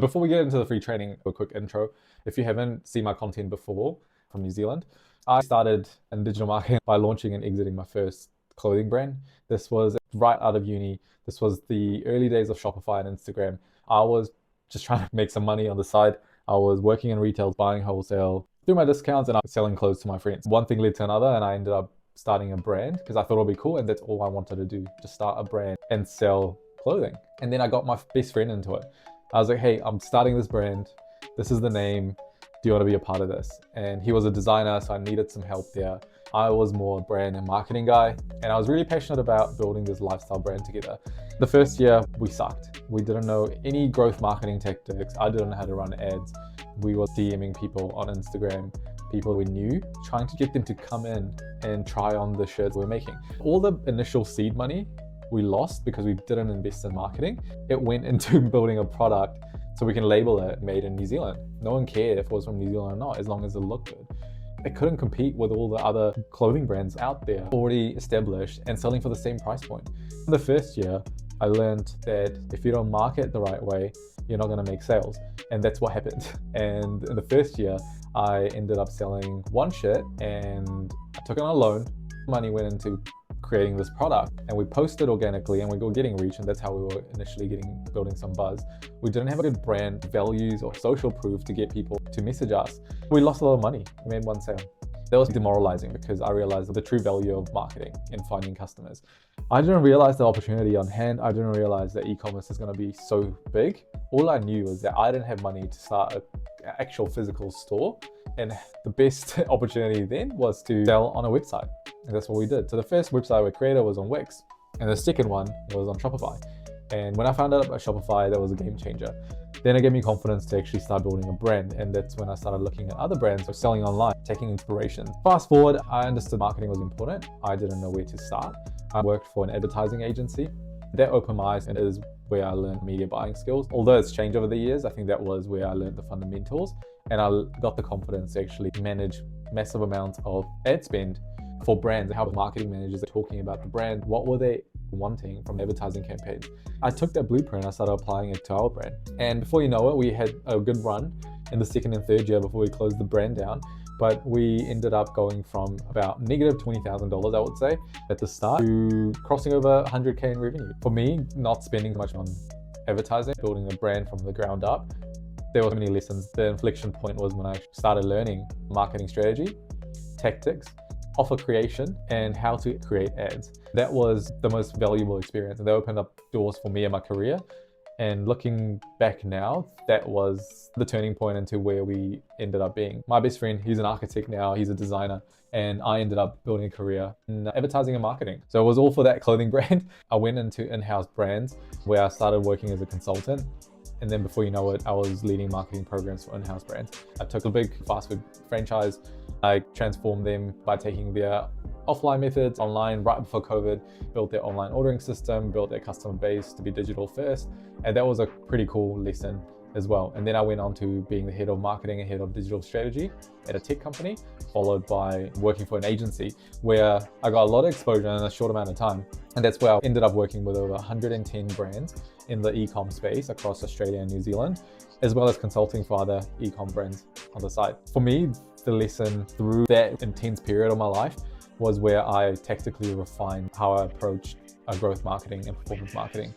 Before we get into the free training, a quick intro. If you haven't seen my content before from New Zealand, I started in digital marketing by launching and exiting my first clothing brand. This was right out of uni. This was the early days of Shopify and Instagram. I was just trying to make some money on the side. I was working in retail, buying wholesale through my discounts, and I was selling clothes to my friends. One thing led to another, and I ended up starting a brand because I thought it would be cool, and that's all I wanted to do, just start a brand and sell clothing. And then I got my best friend into it. I was like, hey, I'm starting this brand. This is the name. Do you want to be a part of this? And he was a designer, so I needed some help there. I was more a brand and marketing guy, and I was really passionate about building this lifestyle brand together. The first year, we sucked. We didn't know any growth marketing tactics. I didn't know how to run ads. We were DMing people on Instagram, people we knew, trying to get them to come in and try on the shirts we're making. All the initial seed money we lost because we didn't invest in marketing. It went into building a product so we can label it made in New Zealand. No one cared if it was from New Zealand or not, as long as it looked good. It couldn't compete with all the other clothing brands out there already established and selling for the same price point. In the first year, I learned that if you don't market the right way, you're not gonna make sales. And that's what happened. And in the first year, I ended up selling one shirt and I took it on a loan. Money went into creating this product, and we posted organically and we were getting reach, and that's how we were initially building some buzz. We didn't have a good brand values or social proof to get people to message us. We lost a lot of money. We made one sale. That was demoralizing because I realized the true value of marketing and finding customers. I didn't realize the opportunity on hand. I didn't realize that e-commerce is going to be so big. All I knew was that I didn't have money to start an actual physical store, and the best opportunity then was to sell on a website. And that's what we did. So the first website we created was on Wix, and the second one was on Shopify. And when I found out about Shopify, that was a game changer. Then it gave me confidence to actually start building a brand. And that's when I started looking at other brands or selling online, taking inspiration. Fast forward, I understood marketing was important. I didn't know where to start. I worked for an advertising agency. That opened my eyes, and it is where I learned media buying skills. Although it's changed over the years, I think that was where I learned the fundamentals. And I got the confidence to actually manage massive amounts of ad spend for brands, how marketing managers are talking about the brand, what were they wanting from advertising campaigns. I took that blueprint, I started applying it to our brand. And before you know it, we had a good run in the second and third year before we closed the brand down. But we ended up going from about negative $20,000, I would say, at the start to crossing over 100K in revenue. For me, not spending much on advertising, building a brand from the ground up, there were so many lessons. The inflection point was when I started learning marketing strategy, tactics, offer creation, and how to create ads. That was the most valuable experience, and they opened up doors for me in my career. And looking back now, that was the turning point into where we ended up being. My best friend, he's an architect now, he's a designer, and I ended up building a career in advertising and marketing. So it was all for that clothing brand. I went into in-house brands where I started working as a consultant. And then before you know it, I was leading marketing programs for in-house brands. I took a big fast food franchise. I transformed them by taking their offline methods online right before COVID, built their online ordering system, built their customer base to be digital first. And that was a pretty cool lesson as well. And then I went on to being the head of marketing and head of digital strategy at a tech company, followed by working for an agency where I got a lot of exposure in a short amount of time. And that's where I ended up working with over 110 brands in the e-com space across Australia and New Zealand, as well as consulting for other e-com brands on the side. For me, the lesson through that intense period of my life was where I tactically refined how I approached growth marketing and performance marketing.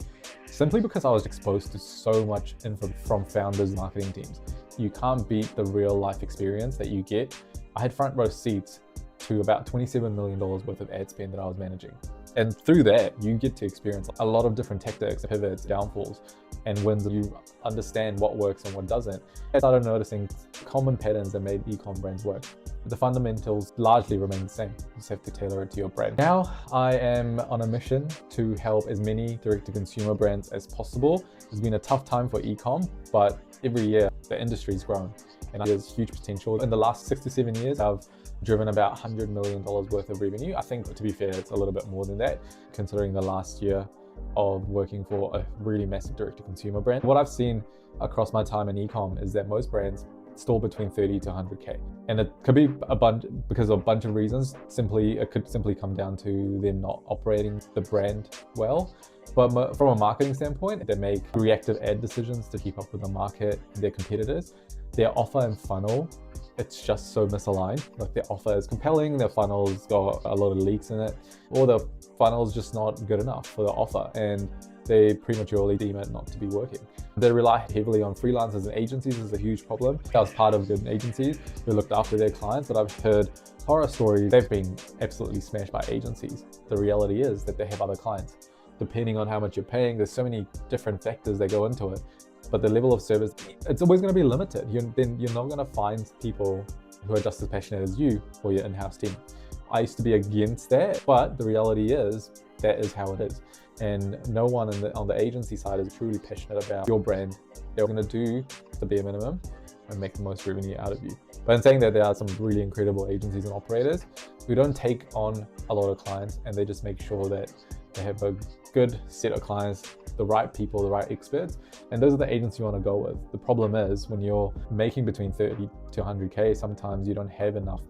Simply because I was exposed to so much info from founders' marketing teams. You can't beat the real life experience that you get. I had front row seats to about $27 million worth of ad spend that I was managing. And through that, you get to experience a lot of different tactics, pivots, downfalls, and wins. You understand what works and what doesn't. I started noticing common patterns that made e-com brands work. The fundamentals largely remain the same. You just have to tailor it to your brand. Now I am on a mission to help as many direct-to-consumer brands as possible. It's been a tough time for e-com, but every year the industry's grown and there's huge potential. In the last 6 to 7 years, I've driven about $100 million worth of revenue. I think, to be fair, it's a little bit more than that, considering the last year of working for a really massive direct-to-consumer brand. What I've seen across my time in e-com is that most brands store between 30 to 100K. And it could be a bunch because of a bunch of reasons. It could simply come down to them not operating the brand well. But from a marketing standpoint, they make reactive ad decisions to keep up with the market and their competitors. Their offer and funnel, it's just so misaligned. Like their offer is compelling, their funnel's got a lot of leaks in it, or the funnel's just not good enough for the offer, and they prematurely deem it not to be working. They rely heavily on freelancers and agencies. This is a huge problem. I was part of good agencies who looked after their clients, but I've heard horror stories. They've been absolutely smashed by agencies. The reality is that they have other clients. Depending on how much you're paying, there's so many different factors that go into it. But the level of service, it's always going to be limited. Then you're not going to find people who are just as passionate as you or your in-house team. I used to be against that, but the reality is that is how it is. And no one on the agency side is truly passionate about your brand. They're going to do the bare minimum and make the most revenue out of you. But in saying that, there are some really incredible agencies and operators who don't take on a lot of clients, and they just make sure that they have a good set of clients, the right people, the right experts, and those are the agents you want to go with. The problem is when you're making between 30 to 100K, sometimes you don't have enough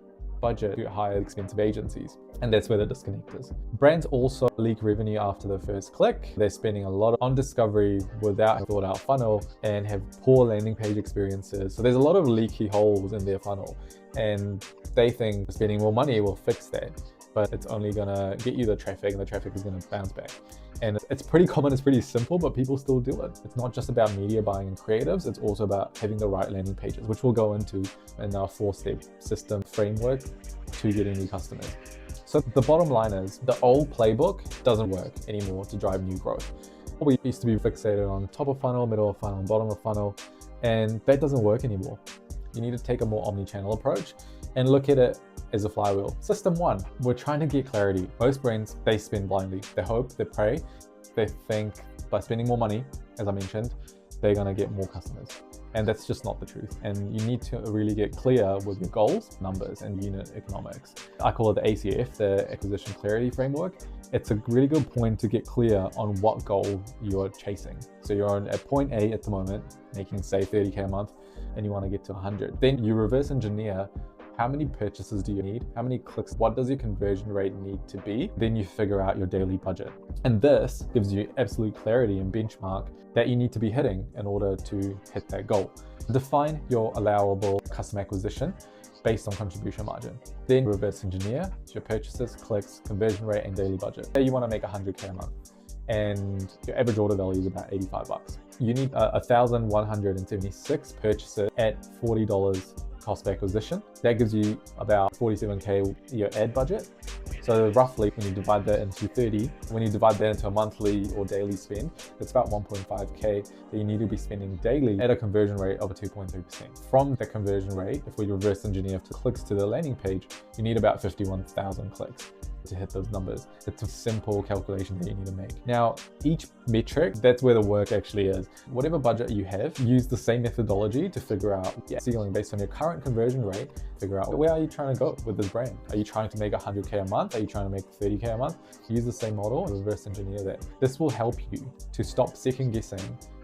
budget to hire expensive agencies. And that's where the disconnect is. Brands also leak revenue after the first click. They're spending a lot on discovery without a thought out funnel and have poor landing page experiences. So there's a lot of leaky holes in their funnel, and they think spending more money will fix that. But it's only gonna get you the traffic, and the traffic is gonna bounce back. And it's pretty common, it's pretty simple, but people still do it. It's not just about media buying and creatives, it's also about having the right landing pages, which we'll go into in our 4-step system framework to getting new customers. So the bottom line is the old playbook doesn't work anymore to drive new growth. We used to be fixated on top of funnel, middle of funnel, bottom of funnel, and that doesn't work anymore. You need to take a more omni-channel approach and look at it as a flywheel. System 1, we're trying to get clarity. Most brands, they spend blindly. They hope, they pray, they think by spending more money, as I mentioned, they're gonna get more customers. And that's just not the truth. And you need to really get clear with your goals, numbers, and unit economics. I call it the ACF, the Acquisition Clarity Framework. It's a really good point to get clear on what goal you're chasing. So you're at point A at the moment, making say 30K a month, and you wanna get to 100. Then you reverse engineer how many purchases do you need? How many clicks? What does your conversion rate need to be? Then you figure out your daily budget. And this gives you absolute clarity and benchmark that you need to be hitting in order to hit that goal. Define your allowable customer acquisition based on contribution margin. Then reverse engineer your purchases, clicks, conversion rate, and daily budget. Say you want to make 100K a month and your average order value is about $85. You need 1,176 purchases at $40 cost of acquisition. That gives you about 47K your ad budget. So roughly, when you divide that into 30, when you divide that into a monthly or daily spend, it's about 1.5K that you need to be spending daily at a conversion rate of a 2.3%. From the conversion rate, if we reverse engineer to clicks to the landing page, you need about 51,000 clicks to hit those numbers. It's a simple calculation that you need to make. Now, each metric, that's where the work actually is. Whatever budget you have, use the same methodology to figure out ceiling based on your current conversion rate. Figure out where are you trying to go with this brand? Are you trying to make 100K a month? Are you trying to make 30K a month? Use the same model and reverse engineer that. This will help you to stop second guessing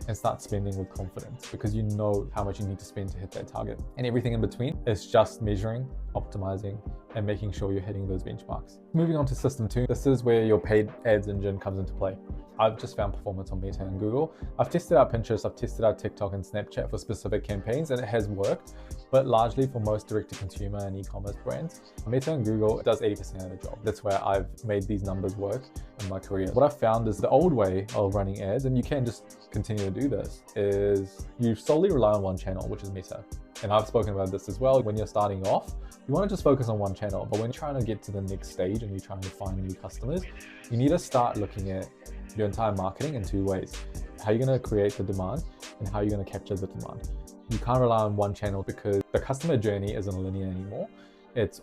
and start spending with confidence, because you know how much you need to spend to hit that target. And everything in between is just measuring, optimizing, and making sure you're hitting those benchmarks. Moving on to system 2, this is where your paid ads engine comes into play. I've just found performance on Meta and Google. I've tested out Pinterest, I've tested out TikTok and Snapchat for specific campaigns, and it has worked, but largely for most direct-to-consumer and e-commerce brands, Meta and Google does 80% of the job. That's where I've made these numbers work in my career. What I've found is the old way of running ads, and you can just continue to do this, is you solely rely on one channel, which is Meta. And I've spoken about this as well. When you're starting off, you want to just focus on one channel, but when you're trying to get to the next stage and you're trying to find new customers, you need to start looking at your entire marketing in 2 ways. How you're going to create the demand and how you're going to capture the demand. You can't rely on one channel because the customer journey isn't linear anymore. It's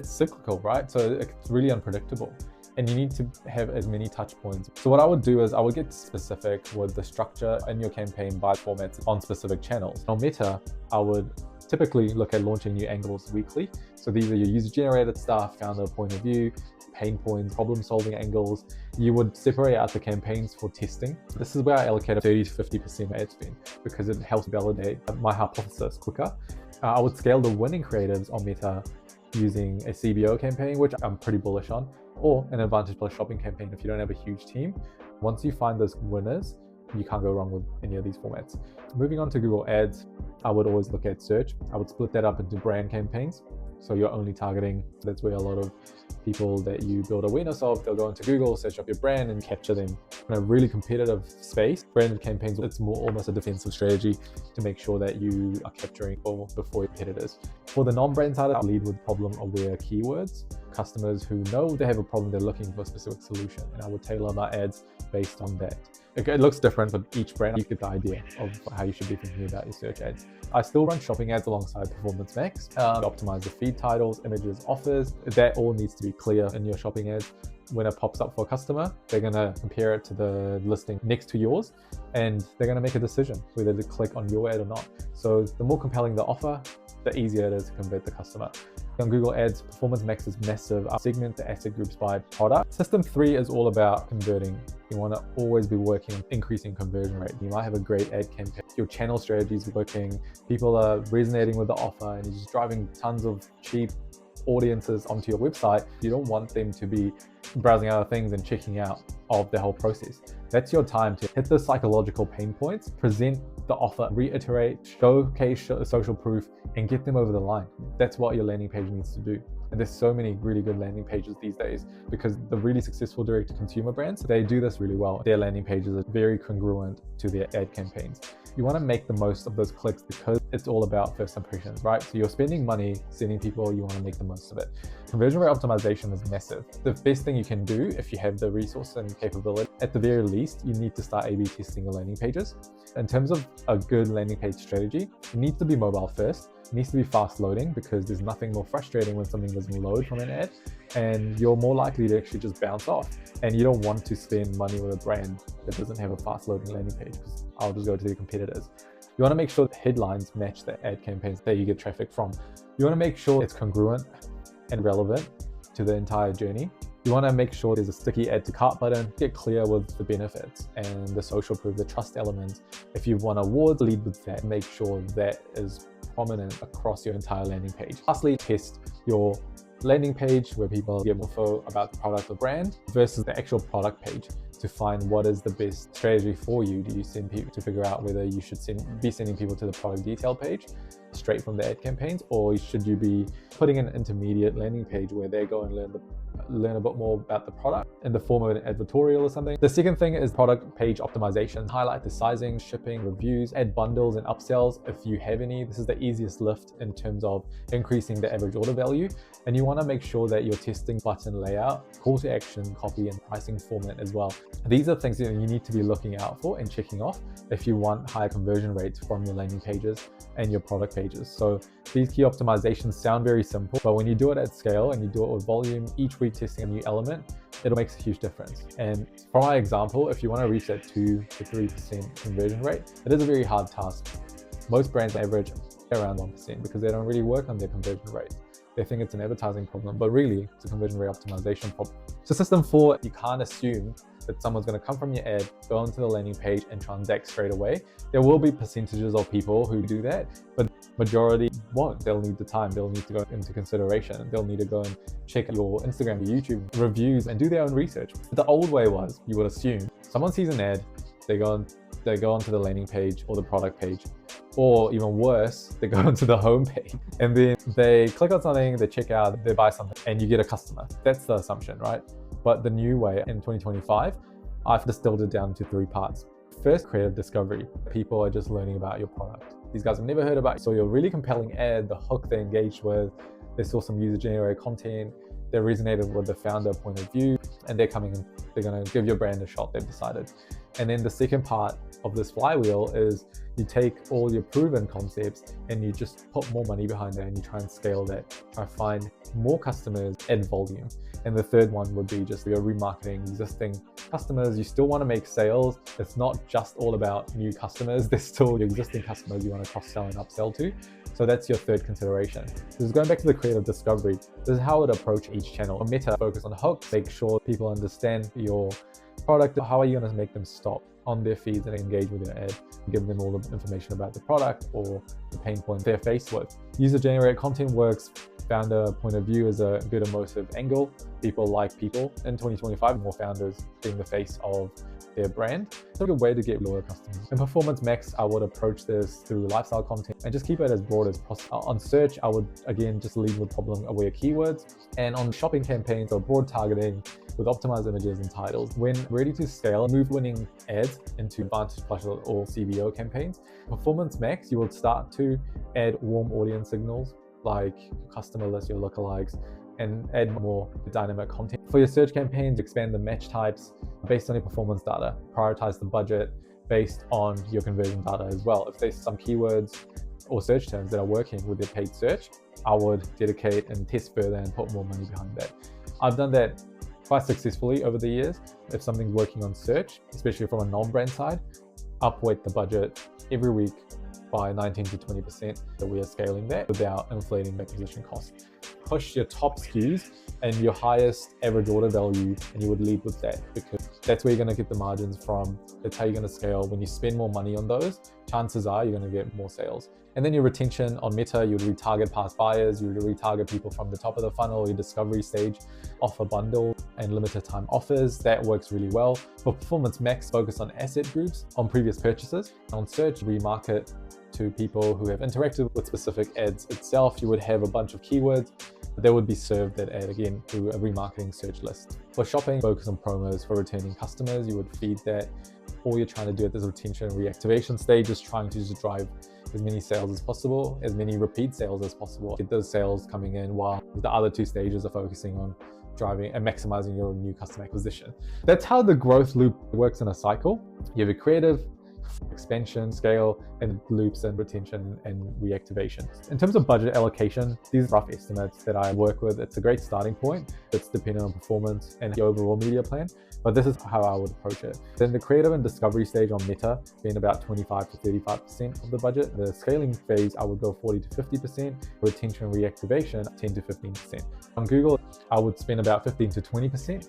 cyclical, right? So it's really unpredictable. And you need to have as many touch points. So what I would do is I would get specific with the structure in your campaign by formats on specific channels. On Meta, I would typically look at launching new angles weekly. So these are your user-generated stuff, founder point of view, pain points, problem-solving angles. You would separate out the campaigns for testing. This is where I allocate 30 to 50% ad spend because it helps validate my hypothesis quicker. I would scale the winning creatives on Meta using a CBO campaign, which I'm pretty bullish on, or an Advantage Plus shopping campaign if you don't have a huge team. Once you find those winners, you can't go wrong with any of these formats. Moving on to Google Ads, I would always look at search. I would split that up into brand campaigns. So you're only targeting, that's where a lot of people that you build awareness of, they'll go into Google, search up your brand and capture them in a really competitive space. Branded campaigns, it's more almost a defensive strategy to make sure that you are capturing people before your competitors. For the non-brand side, I lead with problem-aware keywords. Customers who know they have a problem, they're looking for a specific solution, and I would tailor my ads based on that. It looks different with each brand. You get the idea of how you should be thinking about your search ads. I still run shopping ads alongside Performance Max. Optimize the feed titles, images, offers. That all needs to be clear in your shopping ads. When it pops up for a customer, they're going to compare it to the listing next to yours, and they're going to make a decision whether to click on your ad or not. So the more compelling the offer, the easier it is to convert the customer. On Google Ads, Performance Max is massive. I segment the asset groups by product. System 3 is all about converting. You want to always be working on increasing conversion rate. You might have a great ad campaign. Your channel strategy is working. People are resonating with the offer and you're just driving tons of cheap audiences onto your website. You don't want them to be browsing other things and checking out of the whole process. That's your time to hit the psychological pain points, present the offer, reiterate, showcase social proof, and get them over the line. That's what your landing page needs to do. And there's so many really good landing pages these days because the really successful direct-to-consumer brands, they do this really well. Their landing pages are very congruent to their ad campaigns. You want to make the most of those clicks because it's all about first impressions, right? So you're spending money sending people, you want to make the most of it. Conversion rate optimization is massive. The best thing you can do if you have the resource and capability, at the very least, you need to start A/B testing your landing pages. In terms of a good landing page strategy, it needs to be mobile first. It needs to be fast loading because there's nothing more frustrating when something doesn't load from an ad, and you're more likely to actually just bounce off. And you don't want to spend money with a brand that doesn't have a fast loading landing page because I'll just go to the competitors. You want to make sure the headlines match the ad campaigns that you get traffic from. You want to make sure it's congruent and relevant to the entire journey. You want to make sure there's a sticky add to cart button, get clear with the benefits and the social proof, the trust elements. If you want awards, lead with that. Make sure that is prominent across your entire landing page. Lastly, test your landing page where people get more info about the product or brand versus the actual product page to find what is the best strategy for you. Do you send people to figure out whether you should be sending people to the product detail page straight from the ad campaigns, or should you be putting an intermediate landing page where they go and learn a bit more about the product in the form of an advertorial or something. The second thing is product page optimization. Highlight the sizing, shipping, reviews, add bundles and upsells if you have any. This is the easiest lift in terms of increasing the average order value. And you want to make sure that you're testing button layout, call to action, copy, and pricing format as well. These are things that you need to be looking out for and checking off if you want higher conversion rates from your landing pages and your product pages. So these key optimizations sound very simple, but when you do it at scale and you do it with volume, each week testing a new element, it makes a huge difference. And for my example, if you want to reach that 2 to 3% conversion rate, it is a very hard task. Most brands average around 1% because they don't really work on their conversion rate. They think it's an advertising problem, but really it's a conversion rate optimization problem. So system 4, you can't assume that someone's going to come from your ad, go onto the landing page and transact straight away. There will be percentages of people who do that, but majority won't. They'll need the time. They'll need to go into consideration. They'll need to go and check your Instagram, your YouTube reviews and do their own research. The old way was you would assume someone sees an ad, they go onto the landing page or the product page, or even worse, they go onto the home page and then they click on something, they check out, they buy something and you get a customer. That's the assumption, right? But the new way in 2025, I've distilled it down to 3 parts. First, creative discovery. People are just learning about your product. These guys have never heard about you. So your really compelling ad, the hook they engaged with, they saw some user-generated content, they resonated with the founder point of view, and they're coming and they're going to give your brand a shot, they've decided. And then the second part of this flywheel is you take all your proven concepts and you just put more money behind that and you try and scale that, try to find more customers and volume. And the third one would be just your remarketing existing customers. You still want to make sales. It's not just all about new customers. There's still your existing customers you want to cross-sell and upsell to. So that's your third consideration. This is going back to the creative discovery. This is how I would approach each channel. On Meta, focus on hooks, make sure people understand your product. How are you going to make them stop on their feeds and engage with your ad, give them all the information about the product or the pain point they're faced with. User-generated content works founder point of view is a good emotive angle. People like people. In 2025, more founders being the face of their brand. It's a good way to get loyal customers. In Performance Max, I would approach this through lifestyle content and just keep it as broad as possible. On search, I would again just lead with problem-aware keywords. And on shopping campaigns or broad targeting with optimized images and titles. When ready to scale, move winning ads into Advantage Plus or CBO campaigns. Performance Max, you will start to add warm audience signals like your customer list, your lookalikes, and add more dynamic content. For your search campaigns, expand the match types based on your performance data. Prioritize the budget based on your conversion data as well. If there's some keywords or search terms that are working with your paid search, I would dedicate and test further and put more money behind that. I've done that quite successfully over the years. If something's working on search, especially from a non-brand side, upweight the budget every week by 19 to 20%. So we are scaling that without inflating acquisition costs. Push your top SKUs and your highest average order value, and you would lead with that because that's where you're going to get the margins from. That's how you're going to scale. When you spend more money on those, chances are you're going to get more sales. And then your retention on Meta, you would retarget past buyers, you would retarget people from the top of the funnel, your discovery stage, offer bundle and limited time offers. That works really well. For Performance Max, focus on asset groups on previous purchases. On search, remarket to people who have interacted with specific ads itself. You would have a bunch of keywords that would be served that ad again through a remarketing search list. For shopping, focus on promos for returning customers. You would feed that. All you're trying to do at this retention and reactivation stage is trying to just drive as many sales as possible, as many repeat sales as possible. Get those sales coming in while the other two stages are focusing on driving and maximizing your new customer acquisition. That's how the growth loop works in a cycle. You have a creative, expansion, scale, and loops and retention and reactivation. In terms of budget allocation, these are rough estimates that I work with. It's a great starting point. It's dependent on performance and the overall media plan, but this is how I would approach it. Then the creative and discovery stage on Meta being about 25 to 35% of the budget. The scaling phase, I would go 40 to 50%. Retention and reactivation, 10 to 15%. On Google, I would spend about 15 to 20%.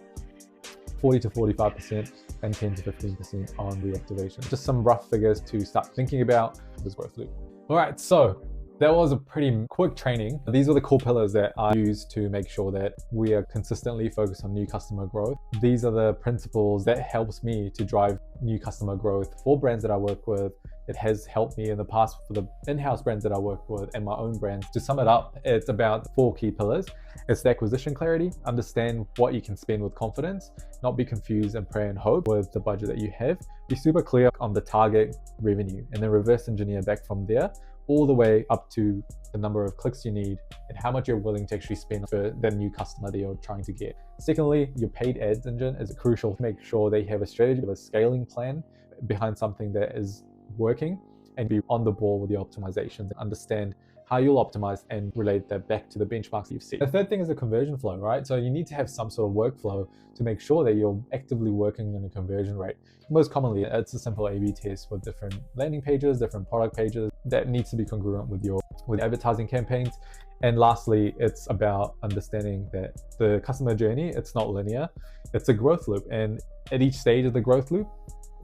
40 to 45% and 10 to 15% on reactivation. Just some rough figures to start thinking about this growth loop. All right, so that was a pretty quick training. These are the core pillars that I use to make sure that we are consistently focused on new customer growth. These are the principles that helps me to drive new customer growth for brands that I work with. It has helped me in the past for the in-house brands that I work with and my own brands. To sum it up, it's about 4 key pillars. It's the acquisition clarity, understand what you can spend with confidence, not be confused and pray and hope with the budget that you have. Be super clear on the target revenue and then reverse engineer back from there all the way up to the number of clicks you need and how much you're willing to actually spend for the new customer that you're trying to get. Secondly, your paid ads engine is crucial to make sure they have a strategy of a scaling plan behind something that is working and be on the ball with the optimizations and understand how you'll optimize and relate that back to the benchmarks you've seen. The third thing is the conversion flow, right? So you need to have some sort of workflow to make sure that you're actively working on a conversion rate. Most commonly, it's a simple A/B test with different landing pages, different product pages that needs to be congruent with advertising campaigns. And lastly, it's about understanding that the customer journey, it's not linear, it's a growth loop. And at each stage of the growth loop,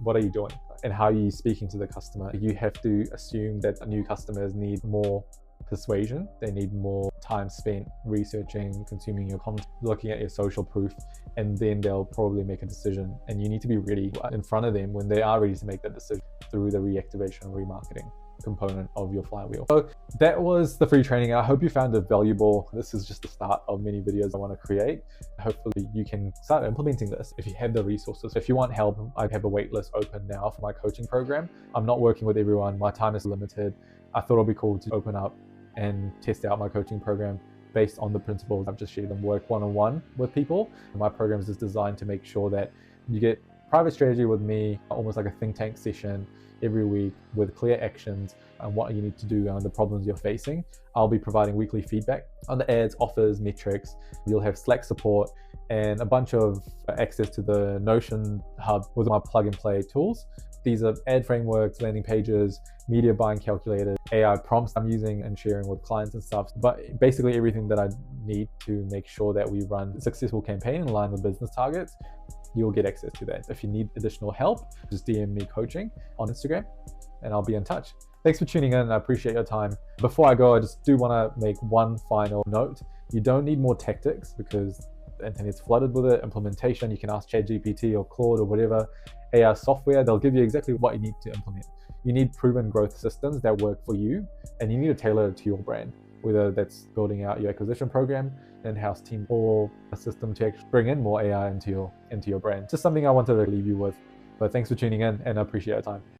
what are you doing? And how are you speaking to the customer? You have to assume that new customers need more persuasion. They need more time spent researching, consuming your content, looking at your social proof, and then they'll probably make a decision. And you need to be ready in front of them when they are ready to make that decision through the reactivation and remarketing component of your flywheel. So that was the free training. I hope you found it valuable. This is just the start of many videos I want to create. Hopefully you can start implementing this if you have the resources. If you want help, I have a waitlist open now for my coaching program. I'm not working with everyone. My time is limited. I thought it'd be cool to open up and test out my coaching program based on the principles I've just shared and work one-on-one with people. My program is designed to make sure that you get private strategy with me, almost like a think tank session every week with clear actions and what you need to do and the problems you're facing. I'll be providing weekly feedback on the ads, offers, metrics. You'll have Slack support and a bunch of access to the Notion hub with my plug and play tools. These are ad frameworks, landing pages, media buying calculators, AI prompts I'm using and sharing with clients and stuff. But basically everything that I need to make sure that we run a successful campaign in line with business targets. you'll get access to that. If you need additional help, just DM me coaching on Instagram and I'll be in touch. Thanks for tuning in. I appreciate your time. Before I go, I just do want to make one final note. You don't need more tactics because the internet's flooded with it. Implementation, you can ask ChatGPT or Claude or whatever AI software. They'll give you exactly what you need to implement. You need proven growth systems that work for you, and you need to tailor it to your brand, whether that's building out your acquisition program, in-house team, or a system to actually bring in more AI into your brand. Just something I wanted to leave you with. But thanks for tuning in, and I appreciate your time.